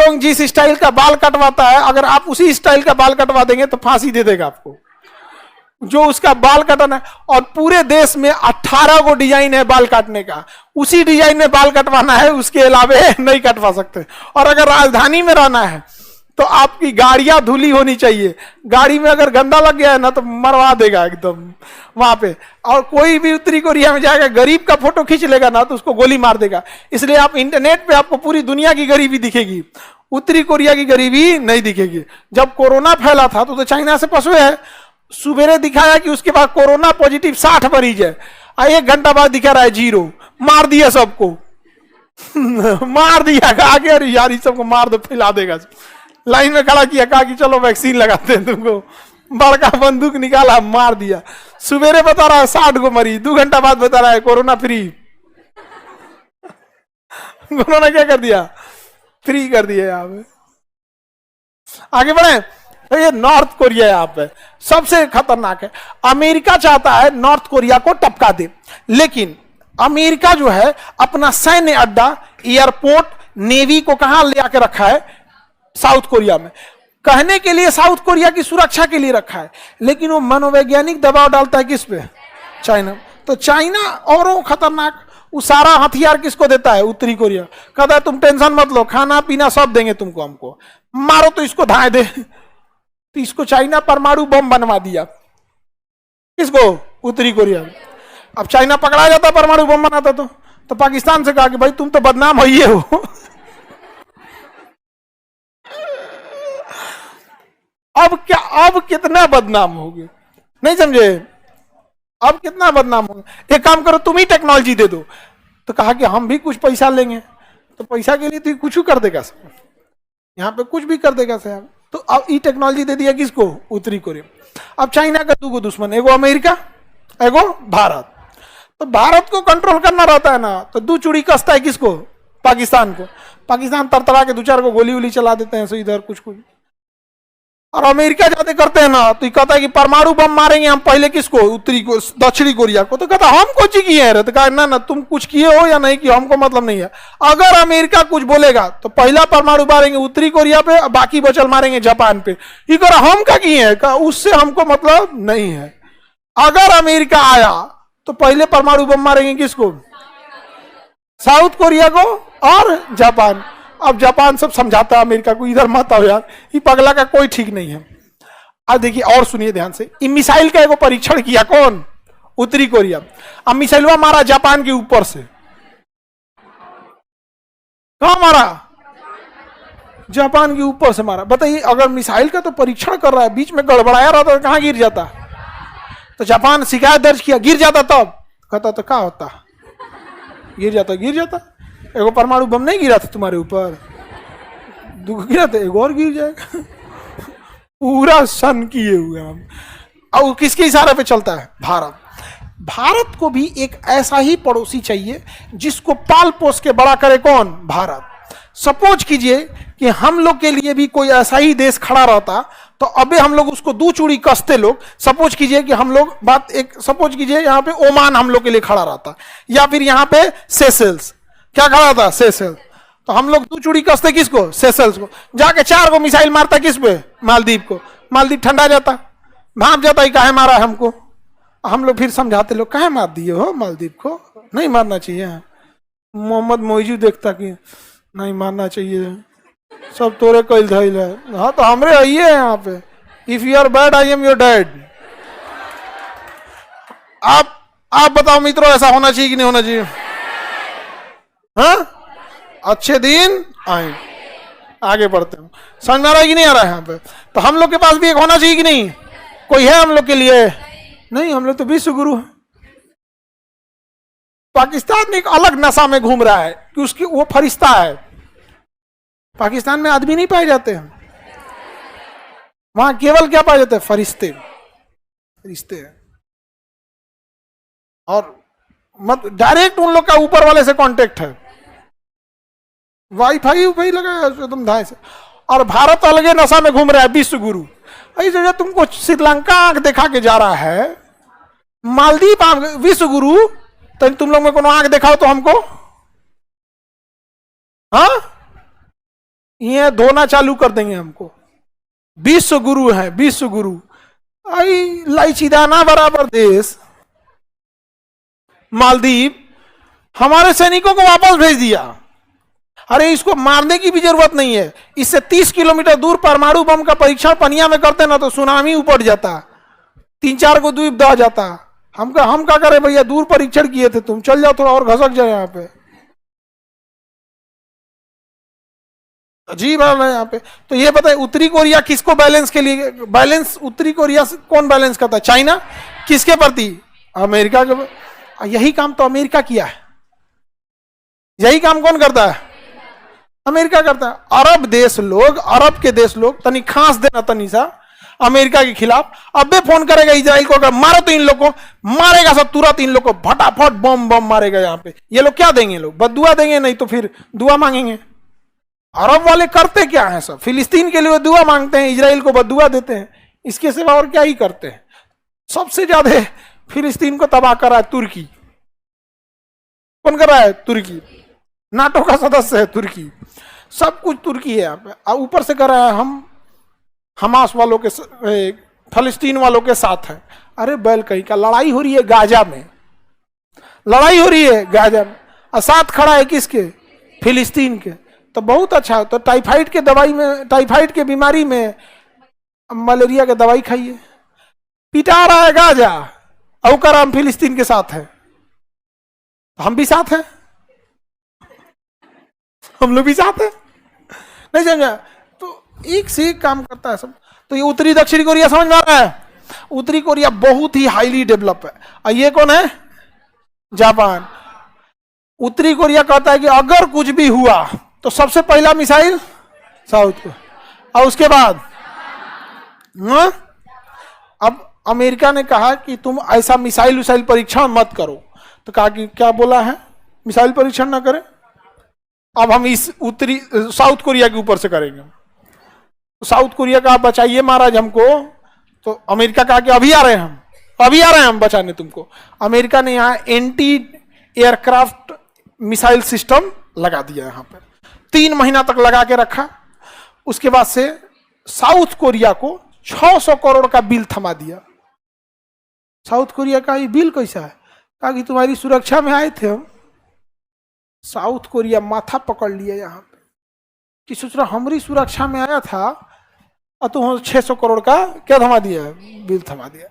Jong जिस style का बाल कटवाता है, अगर आप उसी स्टाइल का बाल कटवा देंगे तो फांसी दे देगा आपको, जो उसका बाल कटना है। और पूरे देश में 18 गो डिजाइन है बाल काटने का, उसी डिजाइन में बाल कटवाना है, उसके अलावे नहीं कटवा सकते। और अगर राजधानी में रहना है तो आपकी गाड़ियां धुली होनी चाहिए, गाड़ी में अगर गंदा लग गया है ना तो मरवा देगा एकदम वहां पे। और कोई भी उत्तरी कोरिया में जाएगा, गरीब का फोटो खींच लेगा ना तो उसको गोली मार देगा। इसलिए आप इंटरनेट पे आपको पूरी दुनिया की गरीबी दिखेगी, उत्तरी कोरिया की गरीबी नहीं दिखेगी। जब कोरोना फैला था तो चाइना से फंसे है, सुबेरे दिखाया कि उसके बाद कोरोना पॉजिटिव 60 मरीज है, 1 घंटा बाद दिखा रहा है 0, मार दिया सबको मार दिया, आगे अरे यार इस सबको मार दो, फैला देगा। लाइन में खड़ा किया, कहा कि चलो वैक्सीन लगाते हैं तुमको, बड़का बंदूक निकाला, मार दिया। सुबेरे बता रहा है 60 को मरीज, 2 घंटा बाद बता रहा है कोरोना फ्री उन्होंने क्या कर दिया, फ्री कर दिया। यहाँ पे आगे बढ़े तो ये नॉर्थ कोरिया यहाँ पे सबसे खतरनाक है। अमेरिका चाहता है नॉर्थ कोरिया को टपका दे, लेकिन अमेरिका जो है अपना सैन्य अड्डा, एयरपोर्ट, नेवी को कहां ले आके रखा है, साउथ कोरिया में। कहने के लिए साउथ कोरिया की सुरक्षा के लिए रखा है, लेकिन वो मनोवैज्ञानिक दबाव डालता है किस पे, चाइना। तो चाइना और वो खतरनाक, वो सारा हथियार किसको देता है, उत्तरी कोरिया। कहता है तुम टेंशन मत लो, खाना पीना सब देंगे तुमको, हमको मारो तो इसको धाए दे। तो इसको चाइना परमाणु बम बनवा दिया, किसको, उत्तरी कोरिया। अब चाइना पकड़ा जाता परमाणु बम बनाता तो पाकिस्तान से कहा कि भाई तुम तो बदनाम होइए हो अब क्या, अब कितना बदनाम होगे, नहीं समझे, अब कितना बदनाम होगा। एक काम करो तुम ही टेक्नोलॉजी दे दो, तो कहा कि हम भी कुछ पैसा लेंगे। तो पैसा के लिए तो कुछ कर देगा सर, यहाँ पे कुछ भी कर देगा सर। तो अब ई टेक्नोलॉजी दे दिया किसको, उत्तरी कोरिया। अब चाइना का 2 दुश्मन, एगो अमेरिका, एगो भारत। तो भारत को कंट्रोल करना रहता है ना, तो 2 चूड़ी कसता है किसको, पाकिस्तान को। पाकिस्तान तरतरा के 2-4 को गोली वोली चला देते हैं सो इधर कुछ। और अमेरिका जाते करते हैं ना तो कहता है कि परमाणु बम मारेंगे हम पहले किसको, उत्तरी को, दक्षिणी कोरिया को। तो कहता हम कुछ किए हैं, तो कहा ना ना तुम कुछ किए हो या नहीं किए हमको मतलब नहीं है। अगर अमेरिका कुछ बोलेगा तो पहला परमाणु मारेंगे उत्तरी कोरिया पे, बाकी बचल मारेंगे जापान पे। ये कह रहा हम क्या किए हैं, उससे हमको मतलब नहीं है। अगर अमेरिका आया तो पहले परमाणु बम मारेंगे किसको, साउथ कोरिया को और जापान। अब जापान सब समझाता है अमेरिका को, इधर मत आओ यार, ये पगला का कोई ठीक नहीं है। अब देखिए और सुनिए ध्यान से, इन मिसाइल का एगो परीक्षण किया कौन, उत्तरी कोरिया। अब मिसाइलवा मारा जापान के ऊपर से, कहां मारा, जापान के ऊपर से मारा। बताइए अगर मिसाइल का तो परीक्षण कर रहा है, बीच में गड़बड़ाया रहता तो कहां गिर जाता। तो जापान शिकायत दर्ज किया, गिर जाता तब कहता तो क्या होता, गिर जाता, गिर जाता। एगो परमाणु बम नहीं गिरा था तुम्हारे ऊपर, 2 गिरा था, एक और गिर जाएगा पूरा सन किए हुए हम। और किसके इशारे पे चलता है, भारत। भारत को भी एक ऐसा ही पड़ोसी चाहिए जिसको पाल पोस के बड़ा करे कौन, भारत। सपोज कीजिए कि हम लोग के लिए भी कोई ऐसा ही देश खड़ा रहता तो अबे हम लोग उसको 2 चूड़ी कसते लोग। सपोज कीजिए कि हम लोग बात एक, सपोज कीजिए यहाँ पे ओमान हम लोग के लिए खड़ा रहता, या फिर यहाँ पे सेशेल्स, क्या खड़ा था, सेशेल्स। तो हम लोग 2 चूड़ी कसते किसको, सेशेल्स को। जाके 4 को मिसाइल मारता किस पे, मालदीव को। मालदीव ठंडा जाता, भाप जाता ही, काहे मारा हमको। हम लोग फिर समझाते, लोग काहे मार दिए हो मालदीव को, नहीं मारना चाहिए। मोहम्मद मोइजू देखता कि नहीं मारना चाहिए, सब तोरे कैल धैल है। हाँ तो हमरे आइए यहाँ पे, if you are bad I am your dad. आप बताओ मित्रों, ऐसा होना चाहिए कि नहीं होना चाहिए। हाँ अच्छे दिन आए, आगे बढ़ते हैं। समझ में आ रहा है कि नहीं आ रहा है यहाँ पे। तो हम लोग के पास भी एक होना चाहिए कि नहीं, कोई है हम लोग के लिए, नहीं हम लोग तो विश्व गुरु है। पाकिस्तान में एक अलग नशा में घूम रहा है कि उसकी वो फरिश्ता है। पाकिस्तान में आदमी नहीं पाए जाते हैं, वहां केवल क्या पाए जाते हैं, फरिश्ते, फरिश्ते हैं। और मत डायरेक्ट उन लोग का ऊपर वाले से कांटेक्ट है, वाईफाई उफाई लगा है एकदम धाए से। और भारत अलगे नशा में घूम रहा है, विश्व गुरु। इस जगह तुमको श्रीलंका आंख दिखा के जा रहा है, मालदीव विश्व गुरु, तो तुम लोग में कोनो आंख दिखाओ तो हमको, हाँ ये धोना चालू कर देंगे हमको। विश्व गुरु है, विश्व गुरु। आई लाइचीदाना बराबर देश मालदीव हमारे सैनिकों को वापस भेज दिया। अरे इसको मारने की भी जरूरत नहीं है, इससे 30 किलोमीटर दूर परमाणु बम का परीक्षण पनिया में करते ना तो सुनामी उपट जाता, 3-4 को द्वीप दह जाता। हम क्या करें भैया, दूर परीक्षण किए थे, तुम चल जाओ थोड़ा और घसक जाए यहाँ पे। अजीब है यहाँ पे। तो ये बताए उत्तरी कोरिया किसको बैलेंस के लिए, बैलेंस उत्तरी कोरिया से कौन बैलेंस करता है? चाइना। किसके प्रति? अमेरिका के। यही काम तो अमेरिका किया है, यही काम कौन करता है? अमेरिका करता है। अरब देश लोग, अरब के देश लोग तनी खांस देना तनी सा अमेरिका के खिलाफ, अबे फोन करेगा इजराइल को, अगर मारो तो इन लोग को मारेगा सब तुरंत, इन लोग को फटाफट बम बम मारेगा। यहाँ पे ये लोग क्या देंगे? लोग बदुआ देंगे, नहीं तो फिर दुआ मांगेंगे। अरब वाले करते क्या है? सब फिलिस्तीन के लिए दुआ मांगते हैं, इजराइल को बदुआ देते हैं, इसके सिवा और क्या ही करते हैं। सबसे ज्यादा फिलिस्तीन को तबाह करा है तुर्की। कौन कर रहा है? तुर्की। नाटो का सदस्य है तुर्की, सब कुछ तुर्की है यहाँ पे। और ऊपर से कर रहा है हम हमास वालों के, फलस्तीन वालों के साथ है। अरे बैल कहीं का, लड़ाई हो रही है गाजा में, लड़ाई हो रही है गाजा में, और साथ खड़ा है किसके? फिलिस्तीन के। तो बहुत अच्छा। तो टाइफाइड के दवाई में, टाइफाइड के बीमारी में मलेरिया की दवाई खाइए। पिटा रहा है गाजा और कर हम फिलिस्तीन के साथ है, हम भी साथ हैं, हम लोग भी साथ हैं। नहीं समझा? तो एक से एक काम करता है सब। तो ये उत्तरी दक्षिणी कोरिया समझ में आ रहा है? उत्तरी कोरिया बहुत ही हाईली डेवलप है। और ये कौन है? जापान। उत्तरी कोरिया कहता है कि अगर कुछ भी हुआ तो सबसे पहला मिसाइल साउथ को, और उसके बाद अब अमेरिका ने कहा कि तुम ऐसा मिसाइल परीक्षण मत करो। तो कहा कि क्या बोला है? मिसाइल परीक्षण ना करें। अब हम इस उत्तरी साउथ कोरिया के ऊपर से करेंगे। तो साउथ कोरिया का बचाइए महाराज हमको। तो अमेरिका कहा कि अभी आ रहे हैं हम, अभी आ रहे हैं हम बचाने तुमको। अमेरिका ने यहाँ एंटी एयरक्राफ्ट मिसाइल सिस्टम लगा दिया यहाँ पर, 3 महीना तक लगा के रखा। उसके बाद से साउथ कोरिया को 600 करोड़ का बिल थमा दिया। साउथ कोरिया का ये बिल कैसा है? कहा कि तुम्हारी सुरक्षा में आए थे हम। साउथ कोरिया माथा पकड़ लिया यहाँ पे कि सोच रहा हमारी सुरक्षा में आया था और तुम 600 करोड़ का क्या थमा दिया? बिल थमा दिया।